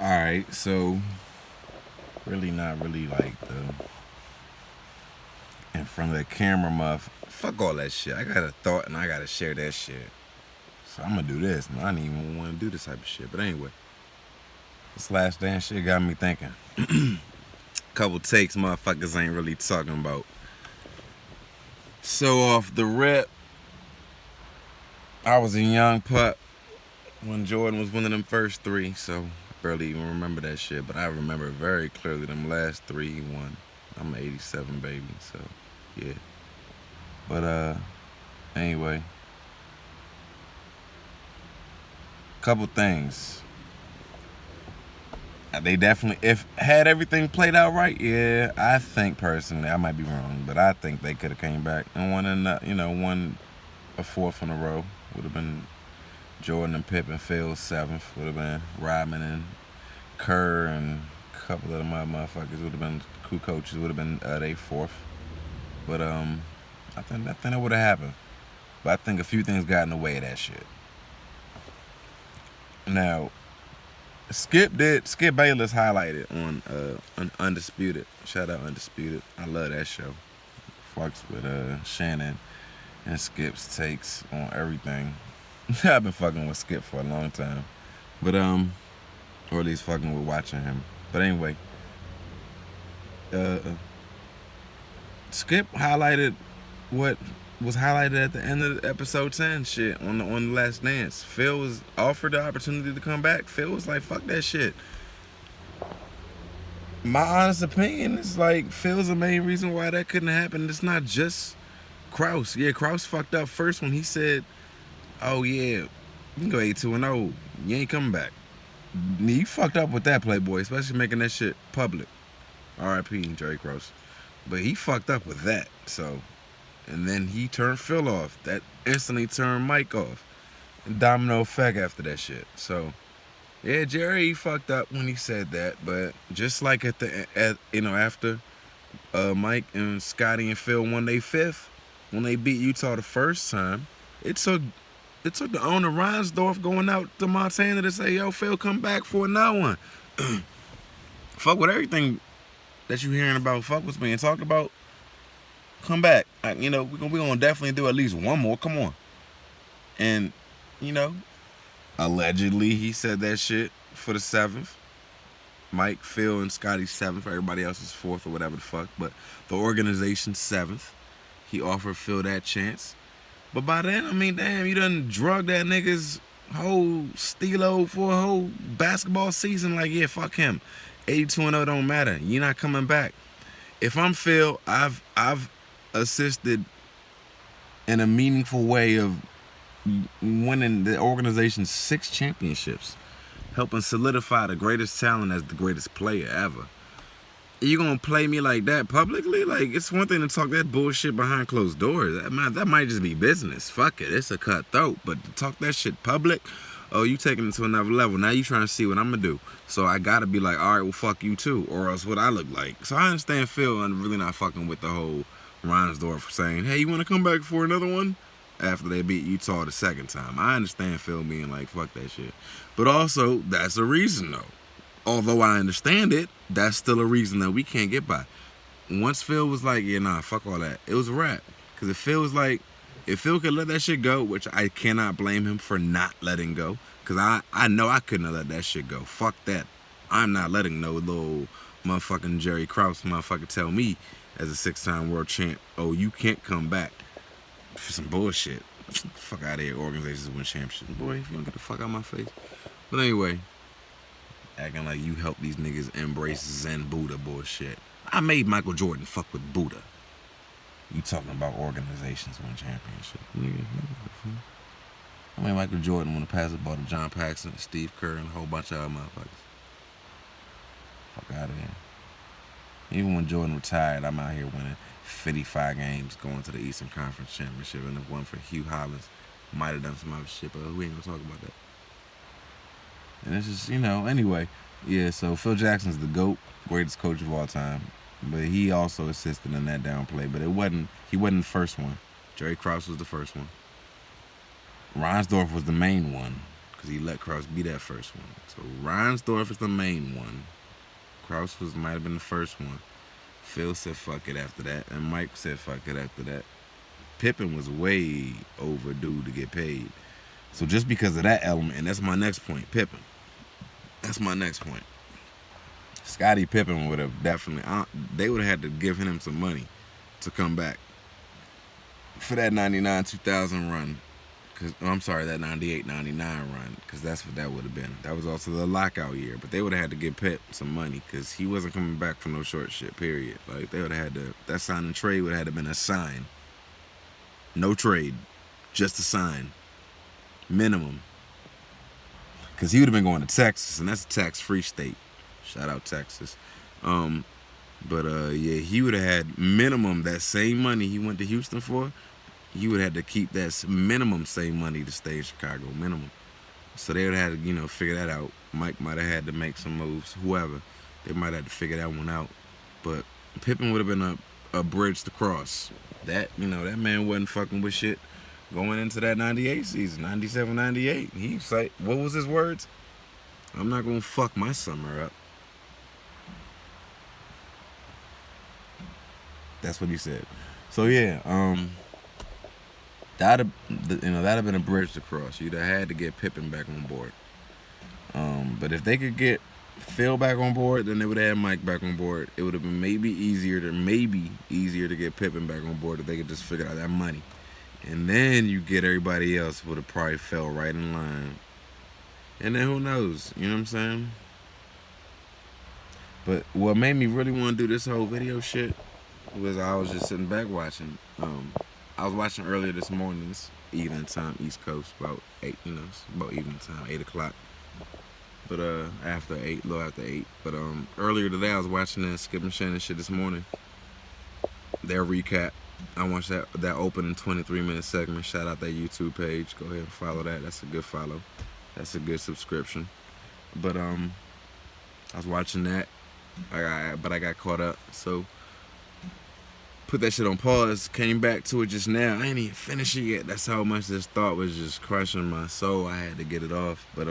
Alright, so really not really like the in front of the camera muff. Fuck all that shit. I got a thought and I gotta share that shit. So I'm gonna do this. Man, I didn't even want to do this type of shit. But anyway, this last dance shit got me thinking. Couple takes motherfuckers ain't really talking about. So off the rip, I was a young pup when Jordan was one of them first three, so I barely even remember that shit. But I remember very clearly them last three he won. I'm an 87 baby, so yeah. But anyway, couple things. They definitely, if had everything played out right, yeah, I think personally, I might be wrong, but I think they could have came back and won won a fourth in a row. Would have been Jordan and Pippen, Phil seventh. Would have been Rodman and Kerr and a couple of the motherfuckers. Would have been cool coaches. Would have been they fourth. But I think that would have happened. But I think a few things got in the way of that shit. Now, Skip Bayless highlighted on Undisputed. Shout out Undisputed. I love that show. Fucks with Shannon and Skip's takes on everything. I've been fucking with Skip for a long time. But or at least fucking with watching him. But anyway, uh Skip highlighted what was highlighted at the end of episode 10 shit on the last dance. Phil was offered the opportunity to come back. Phil was like, fuck that shit. My honest opinion is like Phil's the main reason why that couldn't happen. It's not just Kraus. Yeah, Kraus fucked up first when he said, "Oh yeah, you can go 8-2-0. You ain't coming back." He fucked up with that Playboy, especially making that shit public. R.I.P. Jerry Krause. But he fucked up with that. So, and then he turned Phil off. That instantly turned Mike off. And domino effect after that shit. So, yeah, Jerry fucked up when he said that. But just like after Mike and Scotty and Phil won their fifth, when they beat Utah the first time, it took the owner Reinsdorf going out to Montana to say, "Yo, Phil, come back for another one." Fuck with everything that you hearing about. Fuck what's being talked about. Come back. We gonna definitely do at least one more. Come on. And you know, allegedly he said that shit for the seventh. Mike, Phil, and Scotty seventh. Everybody else is fourth or whatever the fuck. But the organization seventh. He offered Phil that chance. But by then, I mean, damn, you done drug that nigga's whole stilo for a whole basketball season. Like, yeah, fuck him. 82-0 don't matter. You're not coming back. If I'm Phil, I've assisted in a meaningful way of winning the organization's 6 championships, helping solidify the greatest talent as the greatest player ever. You gonna play me like that publicly? Like, it's one thing to talk that bullshit behind closed doors. That might just be business. Fuck it, it's a cutthroat. But to talk that shit public, oh, you taking it to another level. Now you trying to see what I'm gonna do. So I gotta be like, all right, well, fuck you too, or else what I look like. So I understand Phil and really not fucking with the whole Reinsdorf saying, hey, you wanna come back for another one? After they beat Utah the second time. I understand Phil being like, fuck that shit. But also, that's a reason though. Although I understand it, that's still a reason that we can't get by. Once Phil was like, yeah, nah, fuck all that, it was a wrap. Because if Phil could let that shit go, which I cannot blame him for not letting go, because I know I couldn't have let that shit go. Fuck that. I'm not letting no little motherfucking Jerry Krause motherfucker tell me as a 6-time world champ, oh, you can't come back for some bullshit. Fuck out of here, organizations win championships. Boy, if you don't get the fuck out of my face. But anyway, acting like you help these niggas embrace Zen Buddha bullshit. I made Michael Jordan fuck with Buddha. You talking about organizations win championship. Nigga, I made Michael Jordan want to pass the ball to John Paxson, Steve Kerr, and a whole bunch of other motherfuckers. Fuck out of here. Even when Jordan retired, I'm out here winning 55 games, going to the Eastern Conference Championship, and if one for Hugh Hollins, might have done some other shit, but we ain't gonna talk about that. And it's just, anyway. Yeah, so Phil Jackson's the GOAT, greatest coach of all time. But he also assisted in that downplay. But he wasn't the first one. Jerry Krause was the first one. Reinsdorf was the main one. because he let Krause be that first one. So Reinsdorf is the main one. Krause might have been the first one. Phil said fuck it after that, and Mike said fuck it after that. Pippen was way overdue to get paid. So just because of that element, and that's my next point, Pippen. That's my next point. Scottie Pippen would have definitely, they would have had to give him some money to come back for that 99-2000 run. I'm sorry, that 98-99 run, because that's what that would have been. That was also the lockout year, but they would have had to give Pip some money because he wasn't coming back for no short shit, period. Like, they would have had to, that sign and trade would have had to been a sign. No trade, just a sign. Minimum. Because he would have been going to Texas, and that's a tax-free state. Shout out Texas. Yeah, he would have had minimum that same money he went to Houston for. He would have had to keep that minimum same money to stay in Chicago, minimum. So they would have had to, figure that out. Mike might have had to make some moves, whoever. They might have to figure that one out. But Pippen would have been a bridge to cross. That, that man wasn't fucking with shit going into that 98 season, 97, 98. He was like, what was his words? I'm not going to fuck my summer up. That's what he said. So yeah, that'd have been a bridge to cross. You'd have had to get Pippen back on board. But if they could get Phil back on board, then they would have had Mike back on board. It would have been maybe easier to get Pippen back on board if they could just figure out that money. And then you get everybody else would have probably fell right in line. And then who knows? You know what I'm saying? But what made me really want to do this whole video shit was I was just sitting back watching. I was watching earlier this morning, it's evening time, East Coast, about 8, it's about evening time, 8 o'clock. But after 8, a little after 8. But earlier today I was watching that Skip and Shannon shit this morning. Their recap. I watched that opening 23-minute segment. Shout out that YouTube page. Go ahead and follow that. That's a good follow. That's a good subscription. But I was watching that. But I got caught up. So put that shit on pause. Came back to it just now. I ain't even finished it yet. That's how much this thought was just crushing my soul. I had to get it off. But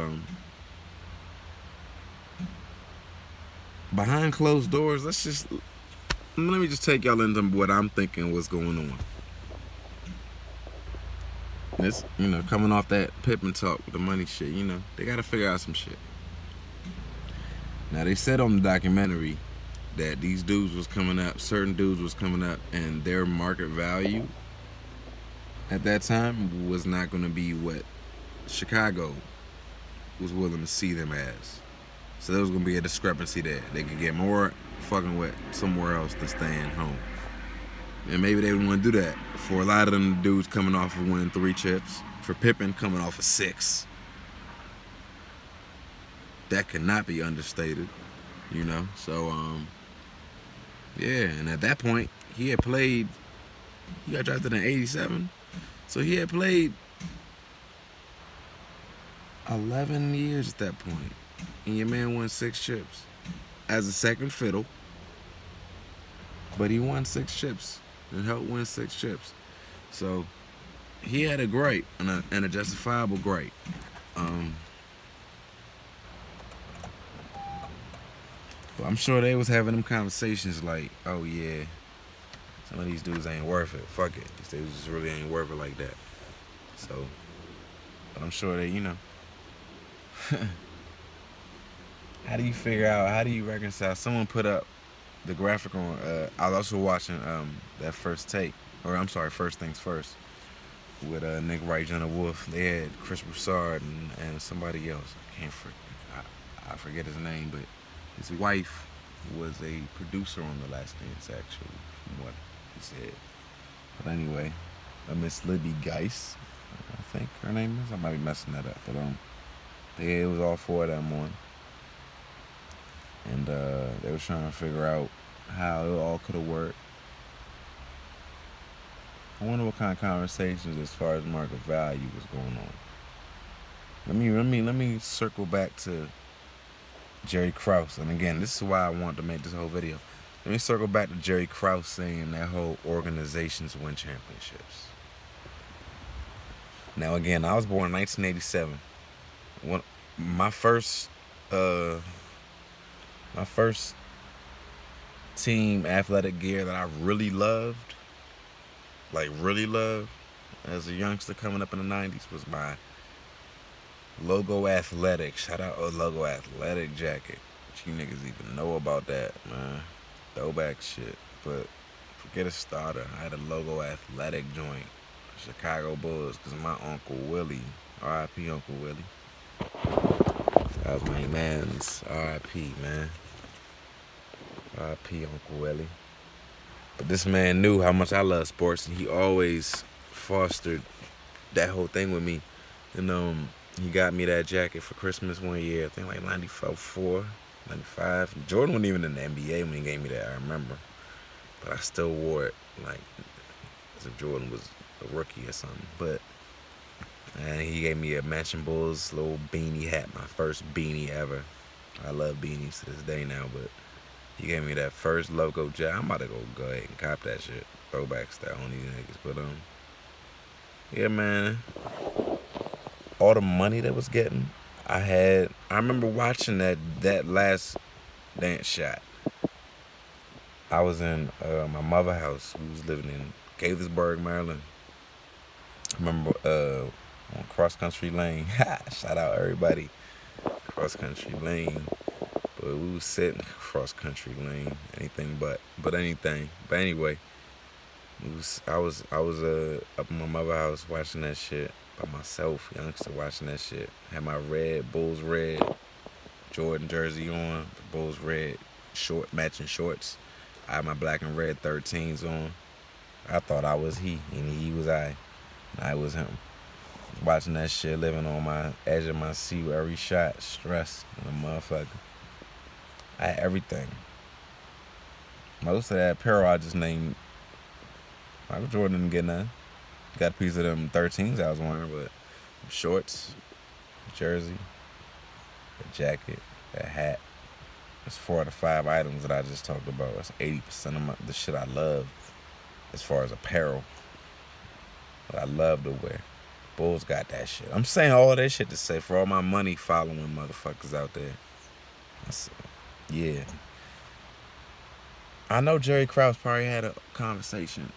behind closed doors, let me just take y'all into what I'm thinking was going on. It's, coming off that Pippen talk with the money shit, they got to figure out some shit. Now, they said on the documentary that these dudes was coming up, certain dudes was coming up, and their market value at that time was not going to be what Chicago was willing to see them as. So there was going to be a discrepancy there. They could get more fucking with somewhere else than staying home. And maybe they would want to do that. For a lot of them dudes coming off of winning 3 chips. For Pippen coming off of 6. That cannot be understated. So, yeah. And at that point, he got drafted in 87. So he had played 11 years at that point. And your man won 6 chips. As a second fiddle. But he won 6 chips. And helped win 6 chips. So he had a gripe. And a justifiable gripe. But I'm sure they was having them conversations like, oh yeah, some of these dudes ain't worth it. Fuck it. These dudes just really ain't worth it like that. So, but I'm sure they, how do you reconcile? Someone put up the graphic on, I was also watching that First Take, First Things First, with Nick Wright, Jenna Wolf. They had Chris Broussard and somebody else. I forget his name, but his wife was a producer on The Last Dance, actually, from what he said. But anyway, Miss Libby Geis, I think her name is. I might be messing that up, but it was all 4 of them on. And they were trying to figure out how it all could have worked. I wonder what kind of conversations as far as market value was going on. Let me circle back to Jerry Krause. And again, this is why I want to make this whole video. Let me circle back to Jerry Krause saying that whole organizations win championships. Now again, I was born in 1987. one my first uh my first team athletic gear that I really loved, like really loved, as a youngster coming up in the '90s was my Logo Athletic. Shout out Logo Athletic jacket. You niggas even know about that, man. Throwback shit. But forget a starter. I had a Logo Athletic joint. Chicago Bulls, because my Uncle Willie, R.I.P. Uncle Willie. That was my man's R.I.P. man. R.I.P. Uncle Willie. But this man knew how much I love sports, and he always fostered that whole thing with me. And he got me that jacket for Christmas one year. I think like 94, 95. Jordan wasn't even in the NBA when he gave me that, I remember. But I still wore it like as if Jordan was a rookie or something. But and he gave me a Mansion Bulls little beanie hat, my first beanie ever. I love beanies to this day now, but he gave me that first logo jacket. I'm about to go ahead and cop that shit. Throwback style on these niggas. But yeah, man. All the money that was getting, I remember watching that last dance shot. I was in my mother's house. We was living in Gaithersburg, Maryland. I remember on Cross Country Lane. Shout out everybody. Cross Country Lane. But we was sitting Cross Country Lane. Anything but anything. But anyway, I was up in my mother's house watching that shit by myself, youngster, watching that shit. Had my Bulls red Jordan jersey on, the Bulls red matching shorts. I had my black and red 13s on. I thought I was he, and he was I. And I was him. Watching that shit, living on my edge of my seat with every shot, stress, and a motherfucker. I had everything. Most of that apparel I just named. Michael Jordan didn't get none. Got a piece of them 13s I was wearing, but shorts, jersey, a jacket, a hat. That's 4 out of 5 items that I just talked about. That's 80% of the shit I love as far as apparel. But I love to wear. Bulls got that shit. I'm saying all of that shit to say for all my money following motherfuckers out there. Yeah. I know Jerry Krause probably had a conversation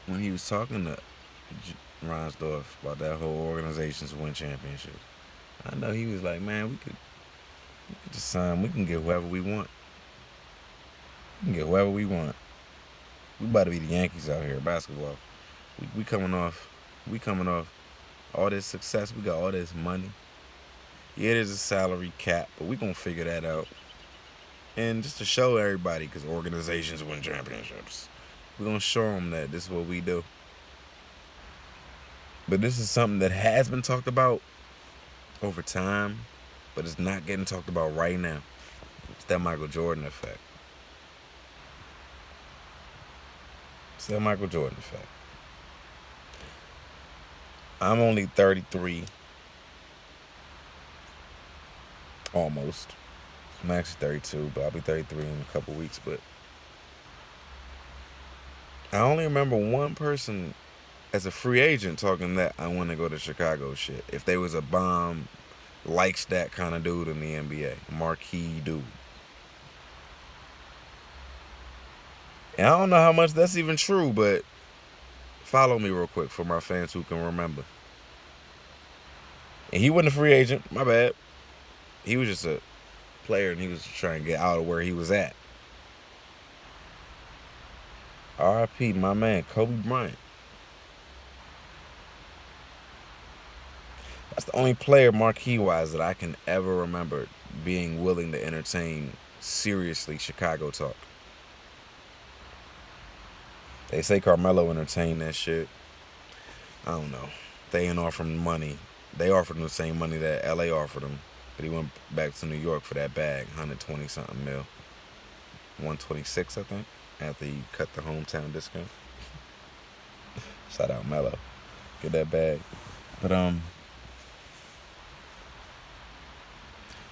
when he was talking to Reinsdorf about that whole organization to win championships. I know he was like, man, we could just sign. We can get whoever we want. We can get whoever we want. We about to be the Yankees out here, basketball. We coming off all this success. We got all this money. Yeah, there's a salary cap, but we gonna figure that out. And just to show everybody, because organizations win championships, we're gonna show them that this is what we do. But this is something that has been talked about over time, but it's not getting talked about right now. It's that Michael Jordan effect. It's that Michael Jordan effect. I'm only 33. Almost. I'm actually 32, but I'll be 33 in a couple weeks. But I only remember one person as a free agent talking that I want to go to Chicago shit. If they was a bomb, likes that kind of dude in the NBA. Marquee dude. And I don't know how much that's even true, but follow me real quick for my fans who can remember. And he wasn't a free agent, my bad. He was just a player and he was trying to get out of where he was at. R.I.P. my man, Kobe Bryant. That's the only player marquee-wise that I can ever remember being willing to entertain seriously Chicago talk. They say Carmelo entertained that shit. I don't know. They ain't offering money. They offered him the same money that L.A. offered him. But he went back to New York for that bag, 120-something mil. 126, I think, after he cut the hometown discount. Shout out Melo. Get that bag. But,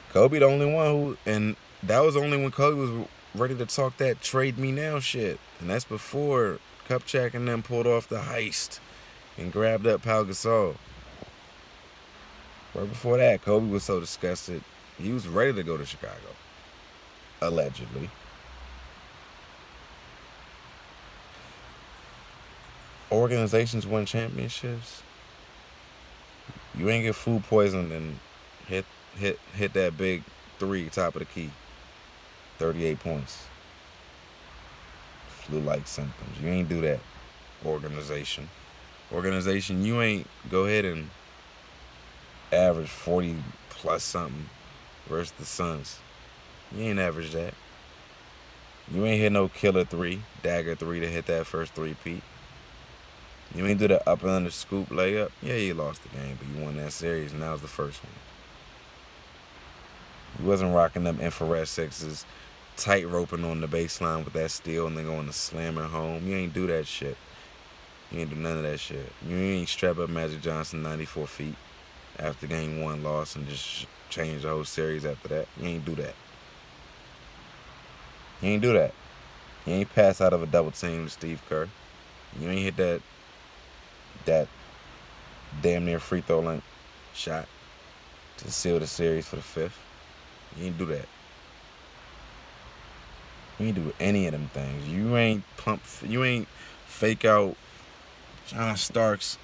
Kobe the only one who, and that was only when Kobe was ready to talk that trade me now shit. And that's before Kupchak and them pulled off the heist and grabbed up Pau Gasol. Right before that, Kobe was so disgusted, he was ready to go to Chicago. Allegedly. Organizations win championships. You ain't get food poisoned and hit that big three, top of the key. 38 points. Flu-like symptoms. You ain't do that. Organization, you ain't go ahead and average 40 plus something versus the Suns. You ain't average that. You ain't hit no killer three, dagger three to hit that first three-peat. You ain't do the up and under scoop layup. Yeah, you lost the game, but you won that series, and that was the first one. You wasn't rocking them infrared sixes, tight roping on the baseline with that steal and then going to slam it home. You ain't do that shit. You ain't do none of that shit. You ain't strap up Magic Johnson 94 feet after game one loss and just change the whole series after that. You ain't do that. You ain't do that. You ain't pass out of a double team to Steve Kerr. You ain't hit that damn near free throw line shot to seal the series for the fifth. You ain't do that. You ain't do any of them things. You ain't fake out John Starks